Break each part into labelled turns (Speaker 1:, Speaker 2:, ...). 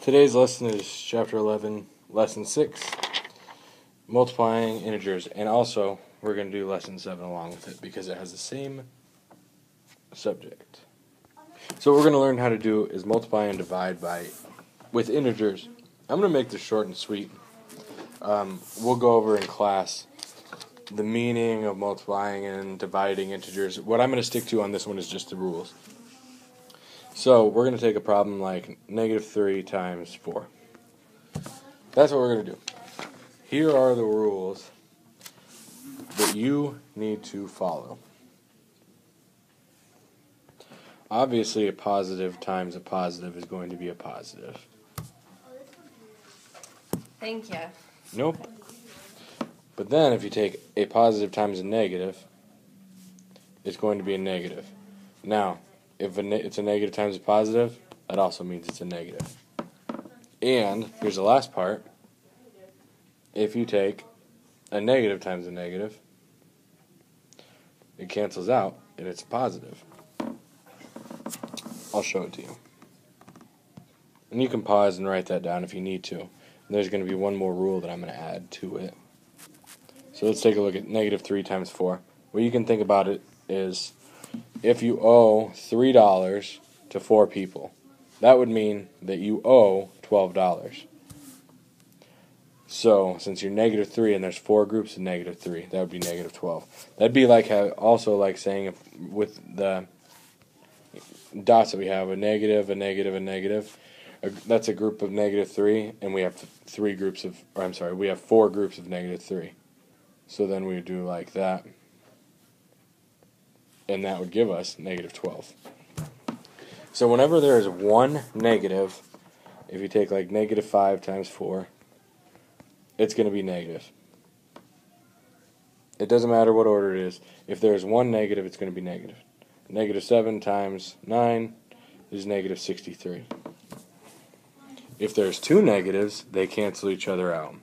Speaker 1: Today's lesson is Chapter 11, Lesson 6, multiplying integers, and also we're going to do Lesson 7 along with it because it has the same subject. So what we're going to learn how to do is multiply and divide with integers. I'm going to make this short and sweet. We'll go over in class the meaning of multiplying and dividing integers. What I'm going to stick to on this one is just the rules. So we're going to take a problem like -3 times 4. That's what we're going to do. Here are the rules that you need to follow. Obviously, a positive times a positive is going to be a positive.
Speaker 2: Thank you.
Speaker 1: Nope. But then if you take a positive times a negative, it's going to be a negative. Now, if it's a negative times a positive, that also means it's a negative. And here's the last part. If you take a negative times a negative, it cancels out and it's a positive. I'll show it to you. And you can pause and write that down if you need to. And there's going to be one more rule that I'm going to add to it. So let's take a look at -3 times 4. What you can think about it is, if you owe $3 to 4 people, that would mean that you owe $12. So, since you're -3 and there's 4 groups of -3, that would be -12. That'd be like also like saying if with the dots that we have, a negative, a negative, a negative. That's a group of -3, and we have we have 4 groups of -3. So then we would do like that. And that would give us -12. So whenever there is one negative, if you take like -5 times 4, it's going to be negative. It doesn't matter what order it is. If there is one negative, it's going to be negative. -7 times 9 is -63. If there's 2 negatives, they cancel each other out.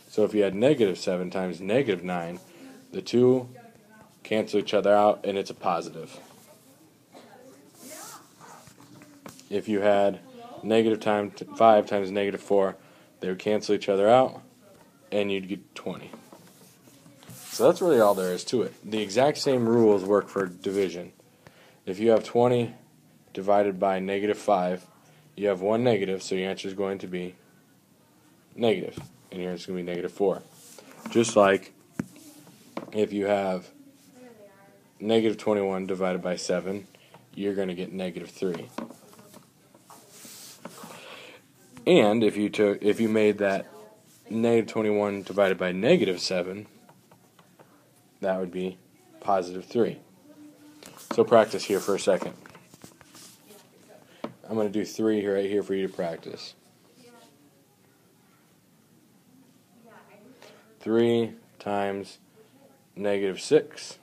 Speaker 1: So if you had -7 times -9, the 2 cancel each other out, and it's a positive. If you had -5 times -4, they would cancel each other out, and you'd get 20. So that's really all there is to it. The exact same rules work for division. If you have 20 divided by -5, you have one negative, so your answer is going to be negative, and your answer is going to be -4. Just like if you have -21 divided by 7, you're going to get -3. And if you made that -21 divided by -7, that would be +3. So practice here for a second. I'm going to do 3 right here for you to practice. 3 times -6.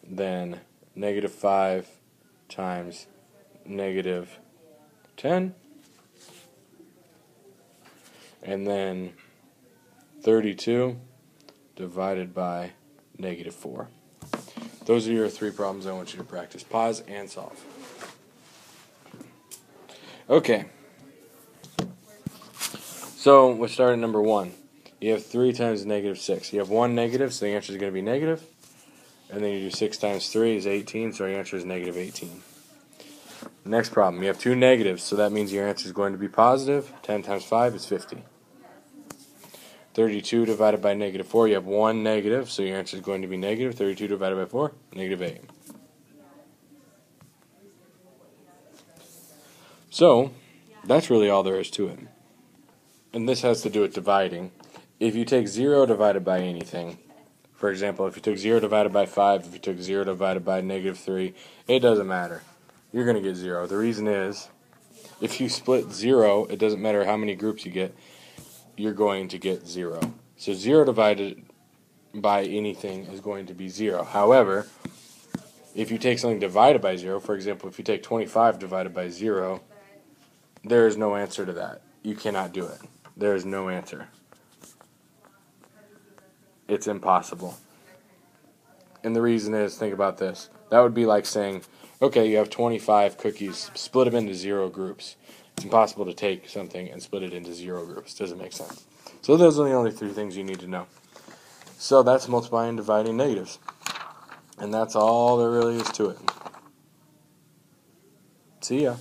Speaker 1: Then -5 times -10, and then 32 divided by -4. Those are your 3 problems I want you to practice. Pause and solve. Okay. So we'll start at number 1. You have 3 times -6. You have one negative, so the answer is going to be negative. And then you do 6 times 3 is 18, so your answer is -18. Next problem, you have 2 negatives, so that means your answer is going to be positive. 10 times 5 is 50. 32 divided by -4, you have one negative, so your answer is going to be negative. 32 divided by 4, -8. So, that's really all there is to it. And this has to do with dividing. If you take 0 divided by anything, for example, if you took 0 divided by 5, if you took 0 divided by -3, it doesn't matter. You're going to get 0. The reason is, if you split 0, it doesn't matter how many groups you get, you're going to get 0. So 0 divided by anything is going to be 0. However, if you take something divided by 0, for example, if you take 25 divided by 0, there is no answer to that. You cannot do it. There is no answer. It's impossible. And the reason is, think about this. That would be like saying, okay, you have 25 cookies, split them into 0 groups. It's impossible to take something and split it into 0 groups. Doesn't make sense. So those are the only 3 things you need to know. So that's multiplying and dividing negatives. And that's all there really is to it. See ya.